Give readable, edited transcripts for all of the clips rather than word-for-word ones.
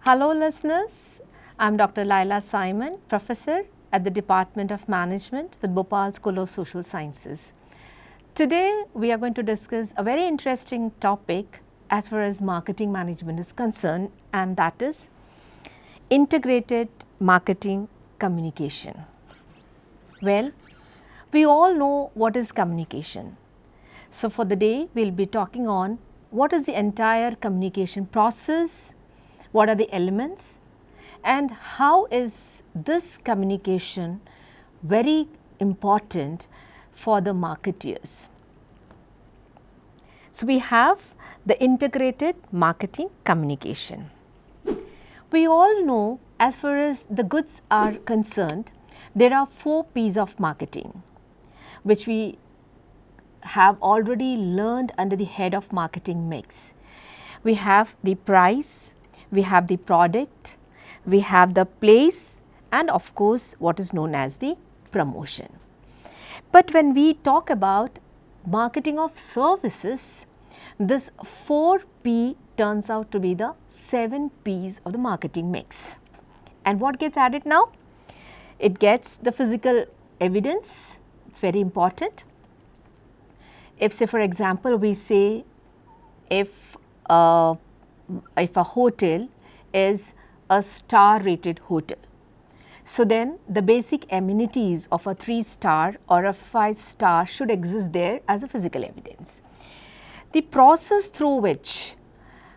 Hello listeners, I am Dr. Laila Simon, Professor at the Department of Management with Bhopal School of Social Sciences. Today we are going to discuss a very interesting topic as far as marketing management is concerned, and that is integrated marketing communication. Well, we all know what is communication. So for the day we will be talking on what is the entire communication process, what are the elements, and how is this communication very important for the marketeers. So we have the integrated marketing communication. We all know as far as the goods are concerned, there are 4 P's of marketing, which we have already learned under the head of marketing mix. We have the price, we have the product, we have the place, and of course what is known as the promotion. But when we talk about marketing of services, this 4P turns out to be the 7 P's of the marketing mix. And what gets added now? It gets the physical evidence, it's very important. If say for example we say if a hotel is a star rated hotel, so then the basic amenities of a 3-star or a 5-star should exist there as a physical evidence. The process through which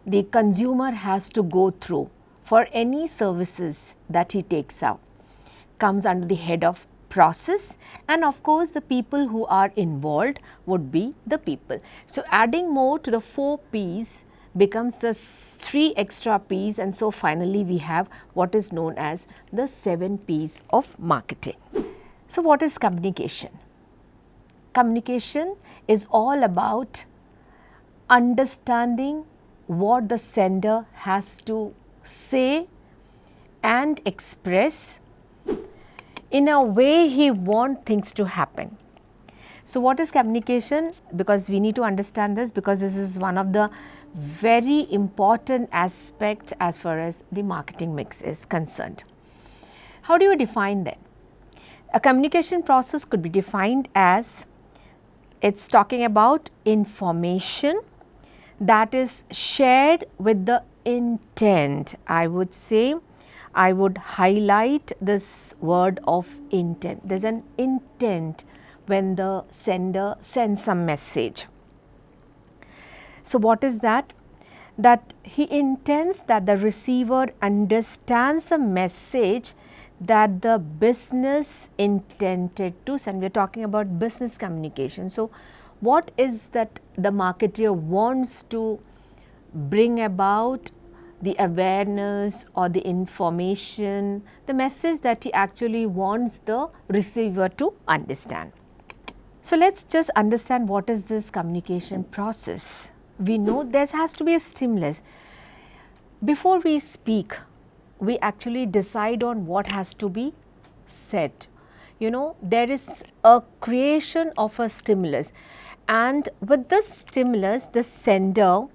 the consumer has to go through for any services that he takes out comes under the head of process, and of course the people who are involved would be the people. So adding more to the 4 P's becomes the 3 extra P's, and so finally we have what is known as the 7 P's of marketing. So what is communication? Communication is all about understanding what the sender has to say and express in a way he wants things to happen. So what is communication? Because we need to understand this, because this is one of the very important aspect as far as the marketing mix is concerned. How do you define that? A communication process could be defined as it's talking about information that is shared with the intent. I would say, I would highlight this word of intent. There is an intent when the sender sends some message. So what is that? That he intends that the receiver understands the message that the business intended to send. We are talking about business communication. So what is that the marketer wants to bring about? The awareness or the information, the message that he actually wants the receiver to understand. So let's just understand what is this communication process. We know there has to be a stimulus. Before we speak, we actually decide on what has to be said. You know, there is a creation of a stimulus, and with this stimulus the sender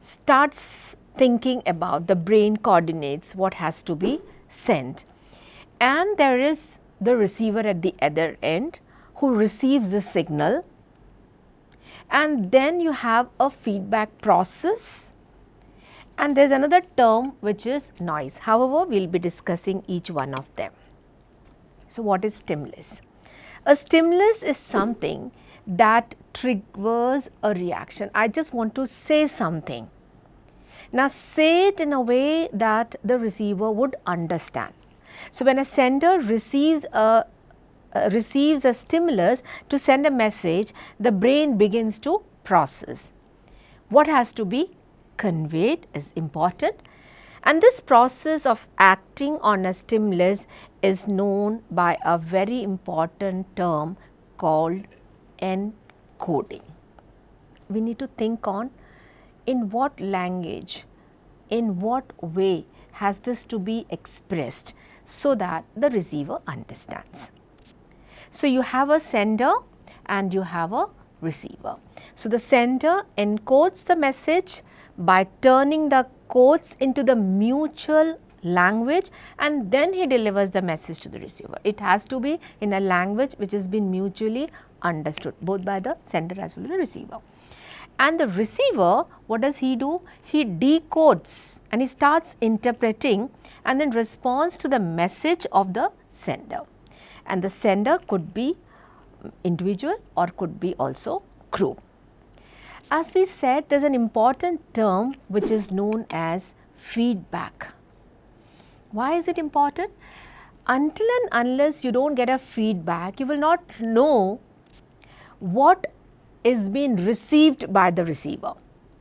starts thinking about, the brain coordinates what has to be sent, and there is the receiver at the other end who receives the signal, and then you have a feedback process, and there is another term which is noise. However, we will be discussing each one of them. So what is stimulus? A stimulus is something that triggers a reaction. I just want to say something. Now say it in a way that the receiver would understand. So when a sender receives a stimulus to send a message, the brain begins to process. What has to be conveyed is important, and this process of acting on a stimulus is known by a very important term called encoding. We need to think on in what language, in what way has this to be expressed so that the receiver understands. So you have a sender and you have a receiver. So the sender encodes the message by turning the decodes into the mutual language and then he delivers the message to the receiver. It has to be in a language which has been mutually understood both by the sender as well as the receiver. And the receiver, what does he do? He decodes and he starts interpreting and then responds to the message of the sender. And the sender could be individual or could be also group. As we said, there is an important term which is known as feedback. Why is it important? Until and unless you don't get a feedback, you will not know what is being received by the receiver.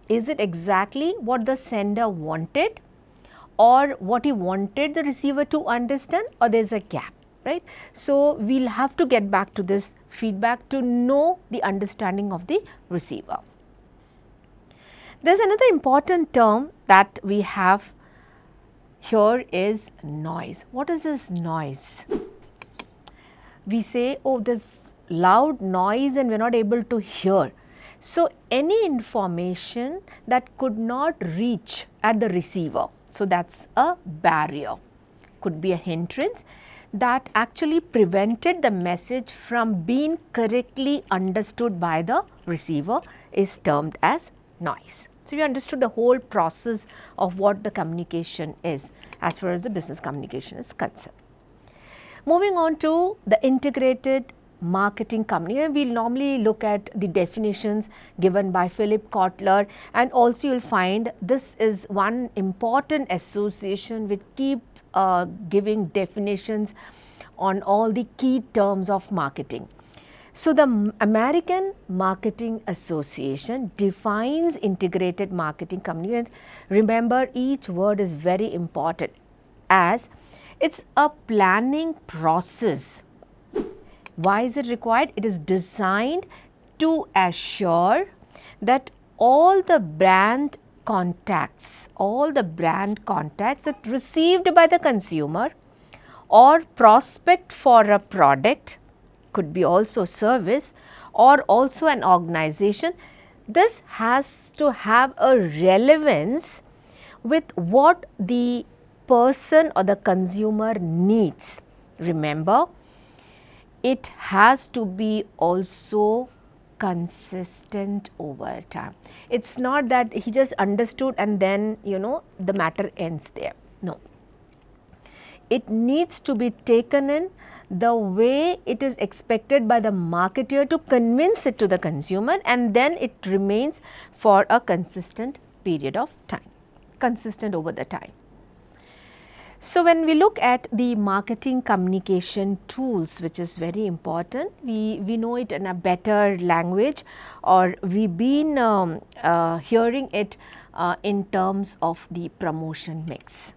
Is it exactly what the sender wanted or what he wanted the receiver to understand, or there is a gap, right? So, we will have to get back to this feedback to know the understanding of the receiver. There is another important term that we have here is noise. What is this noise? We say, oh, this loud noise and we are not able to hear. So, any information that could not reach at the receiver, so that is a barrier, could be a hindrance that actually prevented the message from being correctly understood by the receiver is termed as noise. So, we understood the whole process of what the communication is as far as the business communication is concerned. Moving on to the integrated marketing communication, we will normally look at the definitions given by Philip Kotler, and also you will find this is one important association which keep giving definitions on all the key terms of marketing. So, the American Marketing Association defines integrated marketing communication. Remember, each word is very important as it is a planning process. Why is it required? It is designed to assure that all the brand contacts that received by the consumer or prospect for a product, could be also service or also an organization, this has to have a relevance with what the person or the consumer needs. Remember, it has to be also consistent over time. It is not that he just understood and then the matter ends there. No. It needs to be taken in the way it is expected by the marketer to convince it to the consumer, and then it remains for a consistent period of time, consistent over the time. So, when we look at the marketing communication tools, which is very important, we know it in a better language, or we've been hearing it in terms of the promotion mix.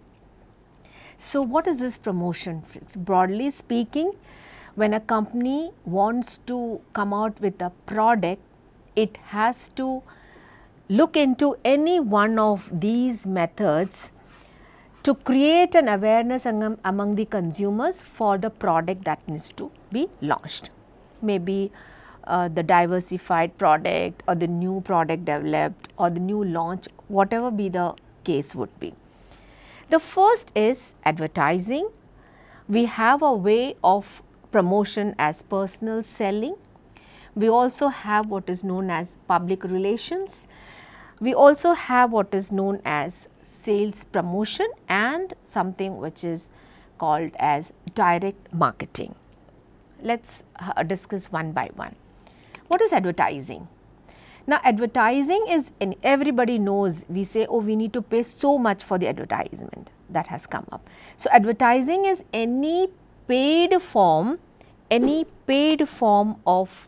So, what is this promotion mix? Broadly speaking, when a company wants to come out with a product, it has to look into any one of these methods to create an awareness among the consumers for the product that needs to be launched. Maybe the diversified product or the new product developed or the new launch, whatever be the case would be. The first is advertising. We have a way of promotion as personal selling. We also have what is known as public relations. We also have what is known as sales promotion and something which is called as direct marketing. Let us discuss one by one. What is advertising? Now, advertising is, everybody knows, we say, oh, we need to pay so much for the advertisement that has come up. So, advertising is any paid form of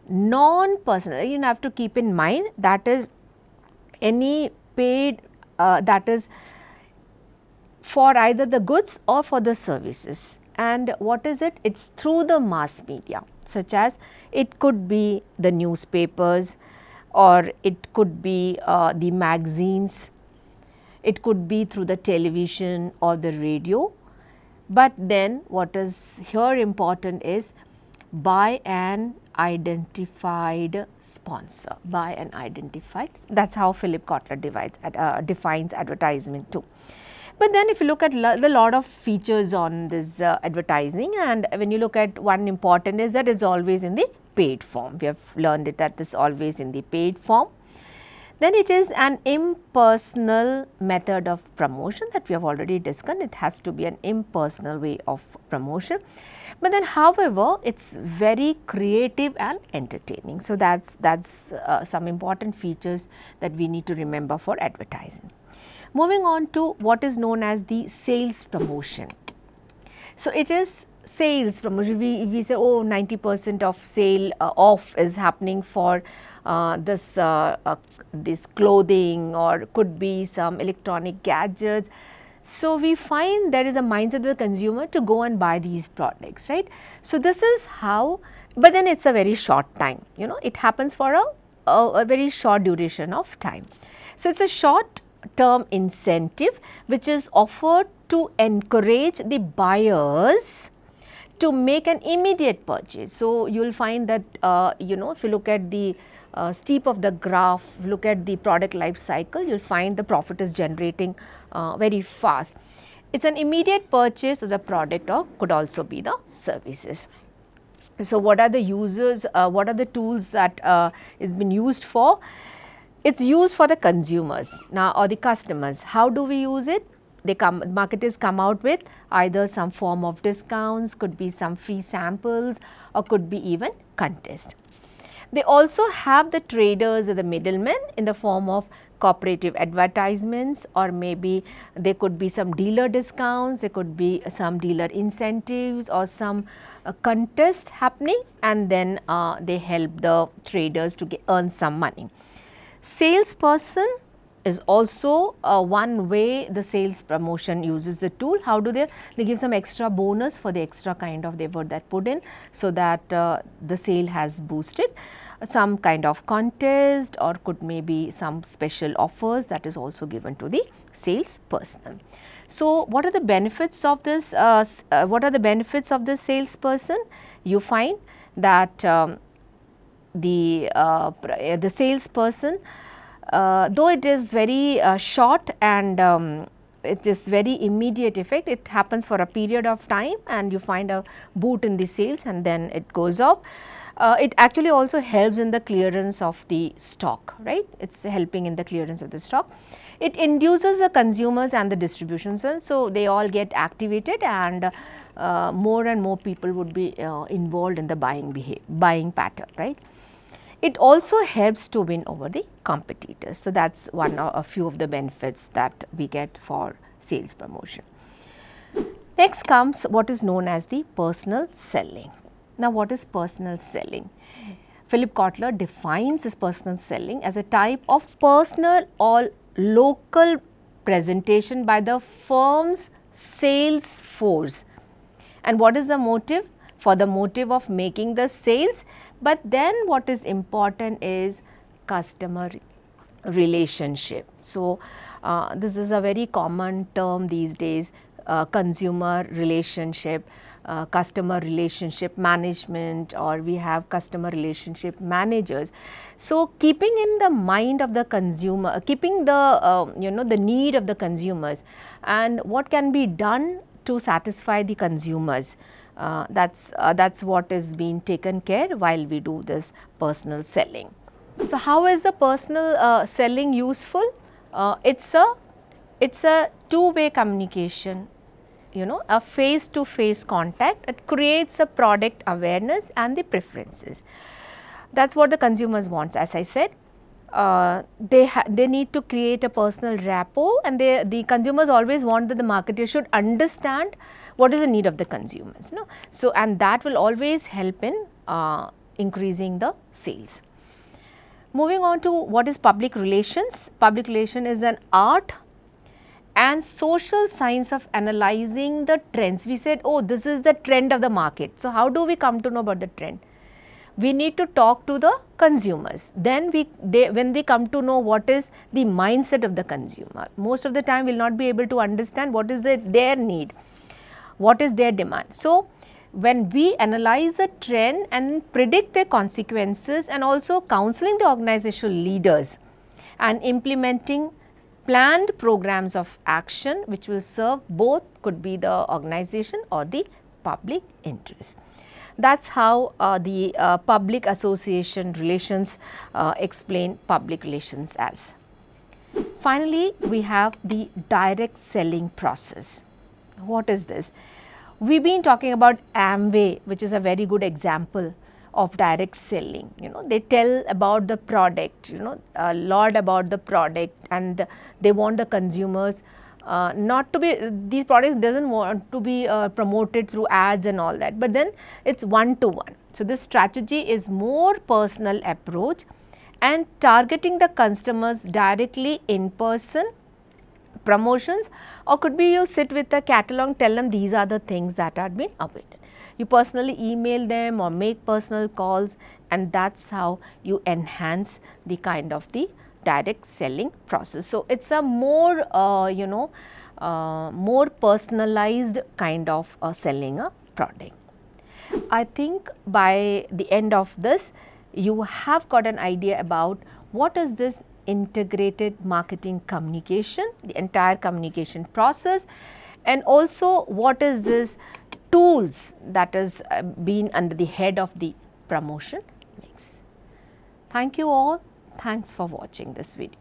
non-personal, you have to keep in mind that is any paid that is for either the goods or for the services. And what is it? It is through the mass media, such as it could be the newspapers, or it could be the magazines, it could be through the television or the radio. But then what is here important is by an identified sponsor, by an identified, that's how Philip Kotler defines advertisement too. But then if you look at the lot of features on this advertising, and when you look at one important is that it's always in the paid form. We have learned it that it's always in the paid form. Then it is an impersonal method of promotion that we have already discussed. It has to be an impersonal way of promotion. But then however, it's very creative and entertaining. So that's some important features that we need to remember for advertising. Moving on to what is known as the sales promotion. So it is sales promotion. We say, oh, 90% of sale off is happening for this clothing, or could be some electronic gadgets. So we find there is a mindset of the consumer to go and buy these products, right? So this is how, but then it's a very short time, you know, it happens for a very short duration of time. So it's a short term incentive which is offered to encourage the buyers to make an immediate purchase. So you will find that you know, if you look at the steep of the graph, look at the product life cycle, you will find the profit is generating very fast. It's an immediate purchase of the product, or could also be the services. So what are the users, what are the tools that is been used for? It's used for the consumers now, or the customers. How do we use it? Marketers come out with either some form of discounts, could be some free samples, or could be even contest. They also have the traders or the middlemen in the form of cooperative advertisements, or maybe there could be some dealer discounts, there could be some dealer incentives, or some contest happening, and then they help the traders to earn some money. Salesperson is also one way the sales promotion uses the tool. How do they give some extra bonus for the extra kind of effort that put in, so that the sale has boosted. Some kind of contest, or could maybe some special offers that is also given to the salesperson. So what are the benefits of this? What are the benefits of this salesperson? You find that the salesperson, though it is very short and it is very immediate effect, it happens for a period of time and you find a boot in the sales and then it goes off. It actually also helps in the clearance of the stock, right? It is helping in the clearance of the stock. It induces the consumers and the distribution cells, so they all get activated and more and more people would be involved in the buying pattern, right? It also helps to win over the competitors. So that is a few of the benefits that we get for sales promotion. Next comes what is known as the personal selling. Now, what is personal selling? Philip Kotler defines this personal selling as a type of personal or local presentation by the firm's sales force. And what is the motive? For the motive of making the sales, but then what is important is customer relationship. So, this is a very common term these days, consumer relationship, customer relationship management, or we have customer relationship managers. So, keeping in the mind of the consumer, keeping the the need of the consumers and what can be done to satisfy the consumers. That's what is being taken care while we do this personal selling. So, how is the personal selling useful? It's a two-way communication, a face-to-face contact. It creates a product awareness and the preferences. That's what the consumers want. As I said, they need to create a personal rapport, and the consumers always want that the marketer should understand what is the need of the consumers. So, and that will always help in increasing the sales. Moving on to what is public relations. Public relation is an art and social science of analyzing the trends. We said, oh, this is the trend of the market. So, how do we come to know about the trend? We need to talk to the consumers. Then when they come to know what is the mindset of the consumer, most of the time we will not be able to understand what is their need, what is their demand. So, when we analyze a trend and predict their consequences, and also counseling the organizational leaders and implementing planned programs of action which will serve both, could be the organization or the public interest. That is how the public association relations explain public relations as. Finally, we have the direct selling process. What is this? We have been talking about Amway, which is a very good example of direct selling. They tell about the product, a lot about the product, and they want the consumers not to be, these products doesn't want to be promoted through ads and all that, but then it's one to one. So, this strategy is more personal approach and targeting the customers directly in person, promotions, or could be you sit with a catalog, tell them these are the things that are being awaited. You personally email them or make personal calls, and that is how you enhance the kind of the direct selling process. So, it is a more more personalized kind of selling a product. I think by the end of this, you have got an idea about what is this integrated marketing communication, the entire communication process, and also what is this tools that is been under the head of the promotion mix. Thank you all. Thanks for watching this video.